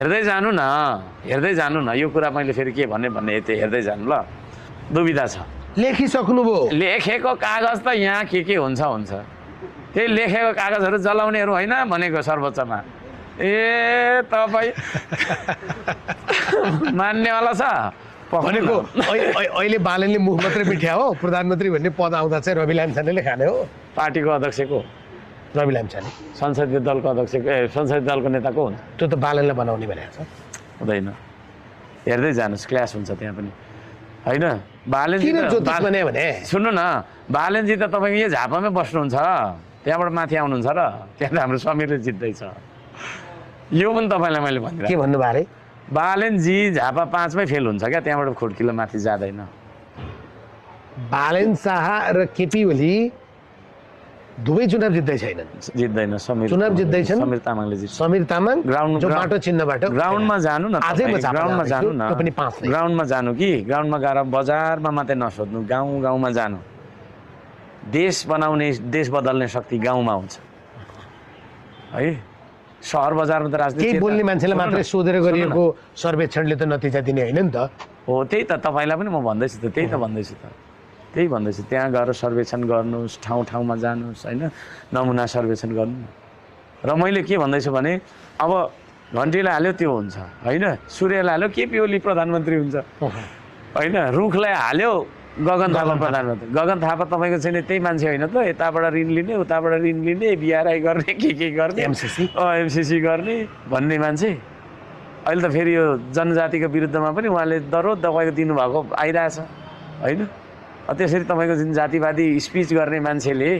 हेर्दै जानु न यो कुरा मैले फेरि के भन्ने यति हेर्दै जानु ल दुविधा छ लेखिसक्नुभयो लेखेको कागज त यहाँ के हुन्छ त्यही लेखेको कागजहरू जलाउनेहरू होइन भनेको सर्वोच्चमा ए तपाईँ मान्नेवाला छ भनेको अहिले बालनले मुख मात्रै मिठ्या हो प्रधानमन्त्री भन्ने पद आउँदा चाहिँ रवि लामिछानेले खाने हो पार्टीको अध्यक्षको रवि लामिछाने संसदीय दलको अध्यक्षको संसदीय दलको नेताको हुन्छ त्यो त बालनलाई बनाउने भनेको छ हुँदैन हेर्दै जानुहोस् क्लास हुन्छ त्यहाँ पनि होइन किन ज्योतिष बनायो भने सुन्नु न बालनजी त तपाईँको यो झापामै बस्नुहुन्छ त्यहाँबाट माथि आउनुहुन्छ र त्यहाँ त हाम्रो समीरले जित्दैछ यो पनि तपाईँलाई मैले भनिरहेको के भन्नुभयो अरे बालनजी झापा 5 मै फेल हुन्छ क्या त्यहाँबाट खुड्किलो माथि जाँदैन बालन शाह र केपी ओली दुवै चुनाव जित्दै छैनन् जित्दैन चुनाव जित्दैछन् समीर तामाङले जित्छ समीर तामाङ ग्राउन्ड बाटो चिन्हबाट ग्राउन्डमा जानु न ग्राउन्डमा जानु न पनि 5 ग्राउन्डमा जानु कि ग्राउन्डमा गएर बजारमा मात्रै नसोध्नु गाउँमा जानु देश बनाउने देश बदल्ने शक्ति गाउँमा हुन्छ है सहर बजारमा त राजनीति केही बोल्ने मान्छेलाई मात्रै सोधेर गरिएको सर्वेक्षणले त नतिजा दिने होइन नि त हो त्यही त तपाईँलाई पनि म भन्दैछु त त्यही भन्दैछु त्यहाँ गएर सर्वेक्षण गर्नुहोस् ठाउँमा जानुहोस् होइन नमुना सर्वेक्षण गर्नु र मैले के भन्दैछु भने अब घन्टीलाई हाल्यो त्यो हुन्छ होइन सूर्यलाई हाल्यो केपी ओली प्रधानमन्त्री हुन्छ होइन रुखलाई हाल्यो गगन थापा प्रधानमन्त्री गगन थापा तपाईँको चाहिँ त्यही मान्छे होइन त यताबाट ऋण लिने उताबाट ऋण लिने बिआरआई गर्ने के गर्ने एमसिसी गर्ने भन्ने मान्छे अहिले त फेरि यो जनजातिको विरुद्धमा पनि उहाँले दरो दबाईको दिनुभएको आइरहेछ होइन त्यसरी तपाईँको जुन जातिवादी स्पिच गर्ने मान्छेले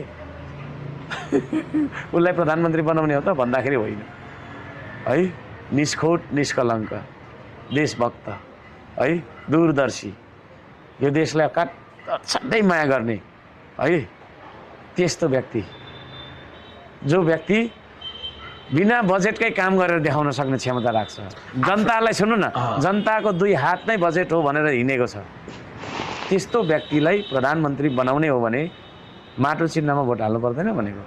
उसलाई प्रधानमन्त्री बनाउने हो त भन्दाखेरि होइन है निष्खोट निष्कलङ्क देशभक्त है दूरदर्शी यो देशलाई असाध्यै माया गर्ने है त्यस्तो व्यक्ति जो व्यक्ति बिना बजेटकै काम गरेर देखाउन सक्ने क्षमता राख्छ जनतालाई सुन्नु न जनताको 2 हात नै बजेट हो भनेर हिँडेको छ त्यस्तो व्यक्तिलाई प्रधानमन्त्री बनाउने हो भने माटो चिन्हमा भोट हाल्नु पर्दैन भनेको